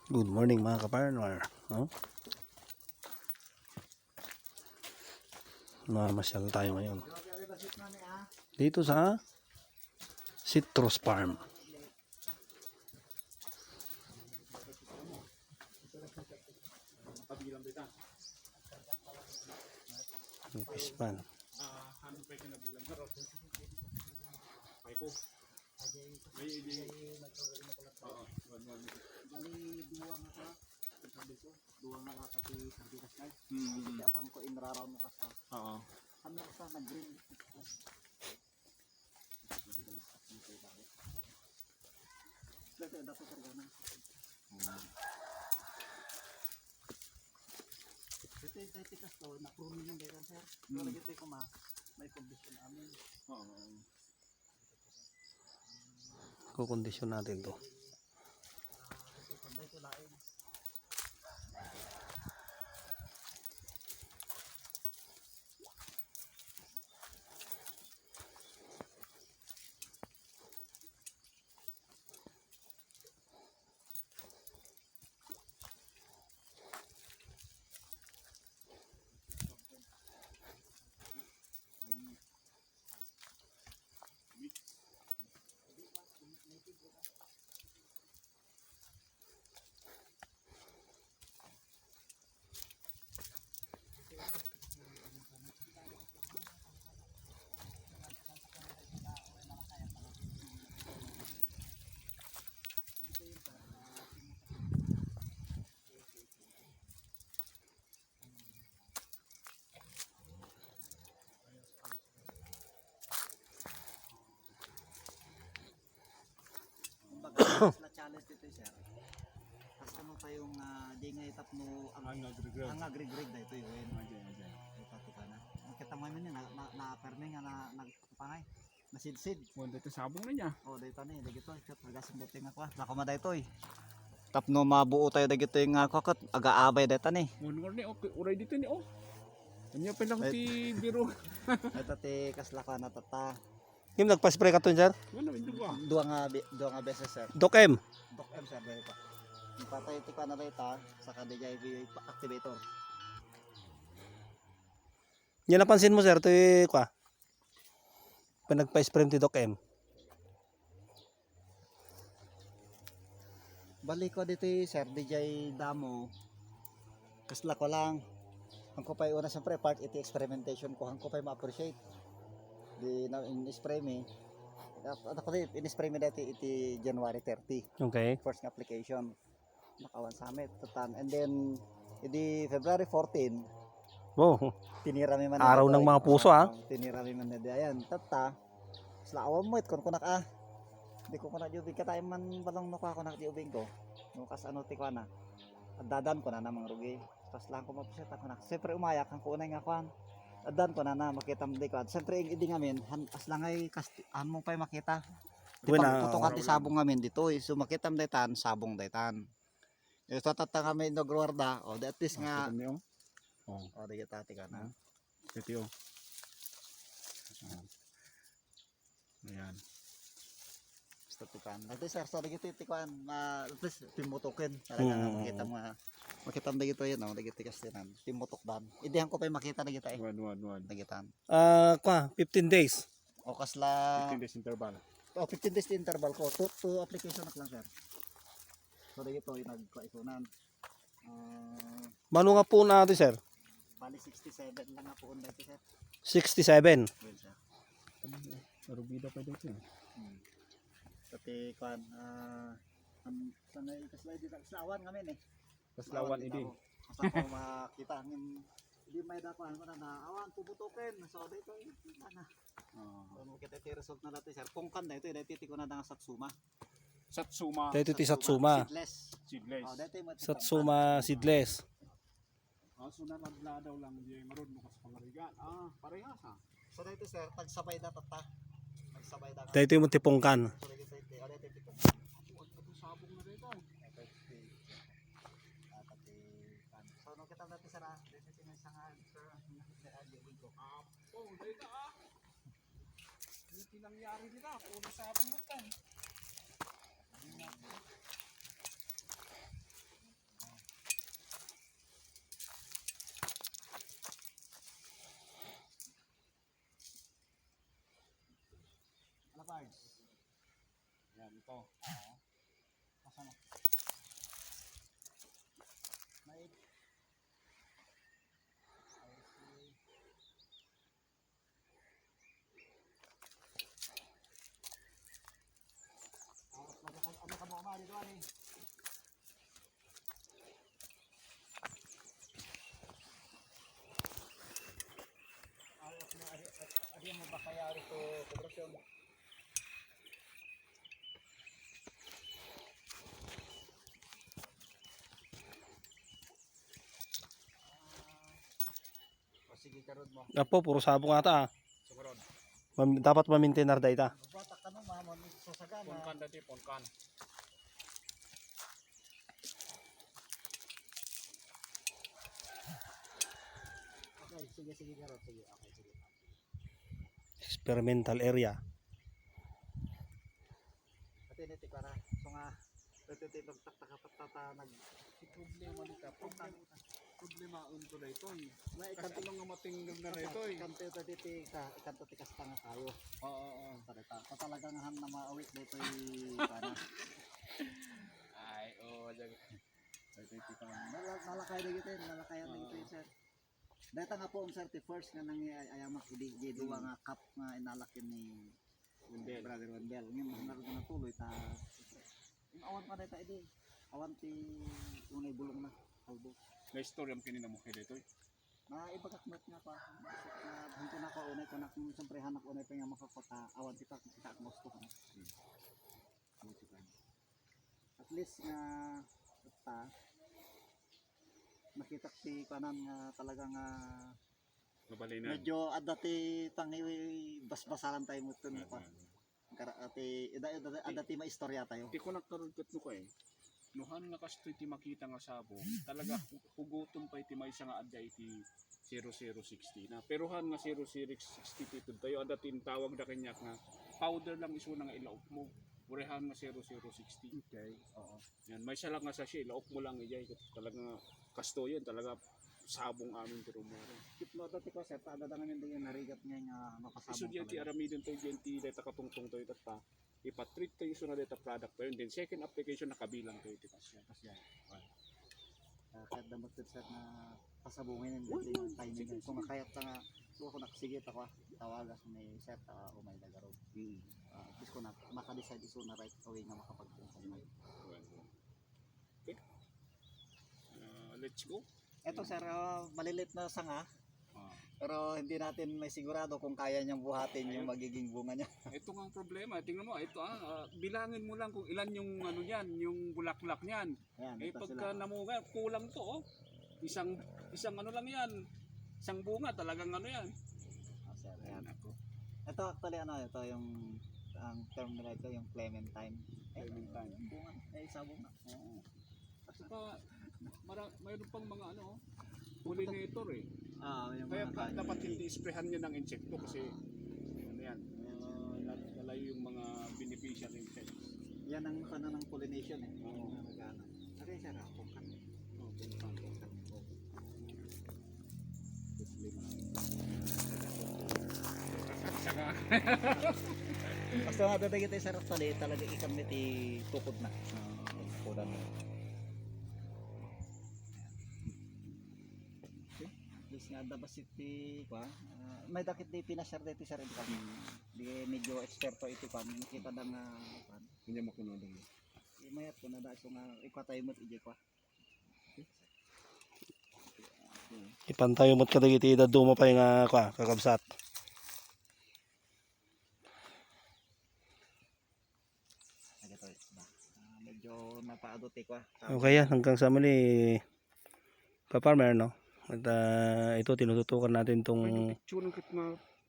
Good morning mga kapartner. No? Mamasyal tayo ngayon. Dito sa Citrus Farm. May pispan. Dua nga pati sardinas na. Kaya pang ko inraraw mo kasta. Oo. Kami sa nag-green. Dito dapat sargana. Dito tikas to na pruning yung dito sir. Wala gito ko may condition amin. Oo. Kukondisyon natin to. Na challenge dito sir. Kasi mo tayong di nga itap mo ang agri-grade na ito yun. Ito ka na. Kita mo yun na-perme nga nagpangay. Nasid-sid. Dito sabong na niya. Dito na dito. Agasin dito nga ko. Lako ma dito Tapno mabuo tayo dito yung kokot. Aga-abay dito ni. Ngunor ni okay, uray dito ni Kanya pa lang ti biro. Ito ti kaslaka na tata. Kim nagpa-spray ka to sir? Ano ito ba? Dua nga beses sir. Doc M. Doc M sir dito. Patay ti ka na dito sa DJV activator. Yan napansin mo sir, ito yung kwa. Nagpa-spray ti Doc M. Balik ko dito sir, DJ Damo. Kasla ko lang. Ang ko pa una siyempre part iti experimentation ko. Ang ko pa ma-appreciate. Di na in-spray me. Ako din, in-spray me dati iti January 30. Okay. First application. Nakawan summit. And then, iti February 14. Wow. Tinira mi man. Araw ng mga puso Tinira mi man na ayan. Tata. Sila awam mo it. Kung kunak Di ko kunak jubing. Katay man balong nuka kunak jubing ko. Nukas ano ti ko na. Dadan ko na namang rugi. Tapos lang ko mapusit ako na. Siyempre umayak. Ang kunay nga kwan. Adan ko na makita mo di ko. Siyempre hindi ngamin. As lang ay mo pa makita. Di pa tutukan ti sabong ngamin dito. So makita mo daytan. Sabong daytan. Ito tatang kami nagruwarda. O at least nga. O di kita tika na. Ito Ayan. Tutukan. At least sir. So di kita tikuan. At least timutukin. Talaga makita mo makita mo dito yun, dagiti kastinan. Timutok dan. Idihan ko pa makita na kita Dagitan. Kwa, 15 days. O kasla 15 days interval. 15 days interval ko. Two application na lang sir. So dagito yung nagkaisunan. Mano nga po natin sir? Bali 67 lang nga po dito sir. 67. Well sir. Rubida pa dito. Pati kan sanay kasla dito kaslawan ngamin Kaslawan idi. Asa ko makita hindi may dapat na awan puputukin so dito ana so kita ti result na natin sir kung kan na ito dito ko na Satsuma Dito ti Satsuma. Seedless. Satsuma seedless. Sunan daw lang di marud mo kas pangarigan. Parehas so dito sir pagsabay da tata pagsabay da Dito yung tipongkan. so dito sabong na dito. So nung kita natin sir dito sinasangan sir ko Dito Hindi nangyari nila. Puro sabong mo large. Yan, ito. Kasama. May ano ka mo ma dito ani? Ari mo ba kaya ito kobrasyon? Sige karod mo. Apo, puro sabong ata ah. Sukarod. Dapat ma-maintain arda ita. Bata ka no mamon sa sagana. Punkan dati, punkan. Okay, sige karod, sige. Okay, sige. Experimental area. Pati niti para so nga pati takta nag Problema nito. Problema unto na ito. May ikanto lang nga matingnan na ito. kanto titi ka ikanto tikas tanga tayo. Oo. Pareta pa talagang han na maawit dito para Ay, oo. nalakay na gito, nalakay na gito sir. Data nga po ang 31st nga nang ayamak di duwa nga cup nga inalakin ni Wendell. Brother Wendell. Ngayon naroon na tuloy ta. Awan pa data idi. Awan ti unay bulong na kalbo. May story ang kinina mo kay dito. Na ibagakmat nga pa. Na bunto na ko unay ko na kung siyempre hanak unay pa nga makakota awan kita gusto ko na. At least nga ta nakita ti kanan nga talagang Mabalinan. medyo adati tangi basbasalan tayo mo tun pa. Ati adati maistorya tayo. Di ko nagkarugkat no ko eh. Nuhan nga kasto iti makita nga sabong, talaga hugutom pa iti may nga adya iti 0060 na. Pero han nga 0060 tito tayo adatin tawag na kanya nga powder lang iso nga ilaok mo. Urehan nga 0060. Okay. Oo. Yan, may isa lang nga sa siya, ilaok mo lang iyay. Talaga kasto yan, talaga sabong amin pero mo. Kit mo dati ko sa padadangan hindi yung narigat niya nga makasama. Iso diyan ti aramidon to diyan ti data katungtong to itat pa. Ipatreat to iso na data product to yun. Then second application nakabilang to iti pasya. Kahit damat sa na pasabungin hindi yung timing. Kung makayat ka nga so ako nakasigit ako tawagas may set o may lagaro. At least ko na maka-decide iso na right away nga makapagpunta na. Okay. Let's go. Ito sir, malilit na sanga. Pero hindi natin may sigurado kung kaya niyang buhatin yung magiging bunga niya. Ito nga ang problema. Tingnan mo, ito bilangin mo lang kung ilan yung ano niyan, yung bulaklak niyan. Ayan, Eh ito pagka sila. namuga, kulang to oh. Isang ano lang yan. Isang bunga talagang ano yan. Sir, ayan. Ako. Ito actually ano, ito yung ang term nila ito yung Clementine. Clementine. Yung bunga, isa bunga. Oo. At saka mayroon pang mga ano, pollinator eh. Yung Kaya mga dapat hindi isprehan niya ng insekto kasi ano yan, lalayo yung mga beneficial insects. yan ang ano ng pollination eh. Oo. Nagana. Ano yung sarap kung kan. Oh, kung saka Basta nga dati kita sarap tali talaga ikamit tukod na. Tukodan na. Please nga dabas iti kwa. May dakit di pinashare dito sa rin kami. Di medyo eksperto ito pa. Nakita na nga pan. hindi mo kuno dun. Mayat ko na da so nga ikwatay mo ije kwa. Ipantayo mo't kadagiti idaduma pa yung kakabsat. Nagatoy ba. Medyo napaadot kwa. Okay yan, hanggang sa muli pa-farmer no. At ito tinututukan natin tong May picture ng kit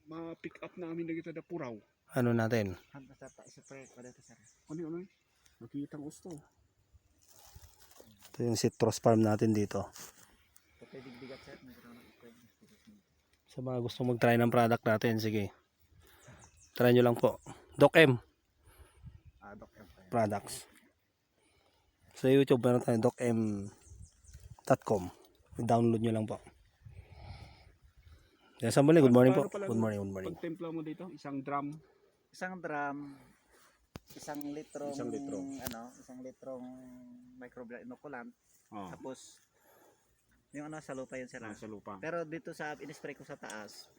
ma-pick up namin na kita da puraw. ano natin. Handa sa ta spray pa dito sir. Ano? Nakita ko gusto. Ito yung citrus farm natin dito. Pwede digbigat sir. Sa mga gusto mag-try ng product natin, sige. Try nyo lang po. Doc M Doc M. Products. Sa YouTube meron tayo docm.com. I-download nyo lang po. Yan sa muli, good morning po. Good morning. Pag templa mo dito, isang drum isang drum, isang litrong, Isang litro. isang litrong microbial inoculant, Oh, tapos yung sa lupa yun sir. sa lupa. Pero dito sa in-spray ko sa taas,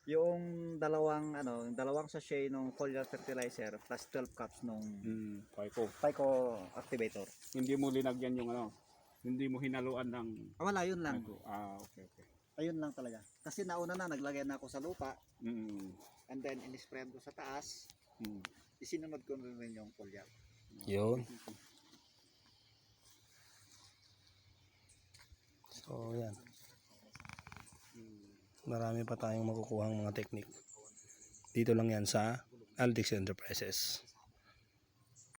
yung dalawang sachet ng foliar fertilizer plus 12 cups nung Pico activator. Hindi mo linagyan yung hindi mo hinaluan ng Wala, yun lang. okay, okay. Ayun lang talaga. Kasi nauna na naglagay na ako sa lupa Mm. and then in-spray ko sa taas. Mm. Isinunod ko rin yung foliar. Yun. So, yan. Marami pa tayong makukuhang mga technique. Dito lang yan sa Aldix Enterprises.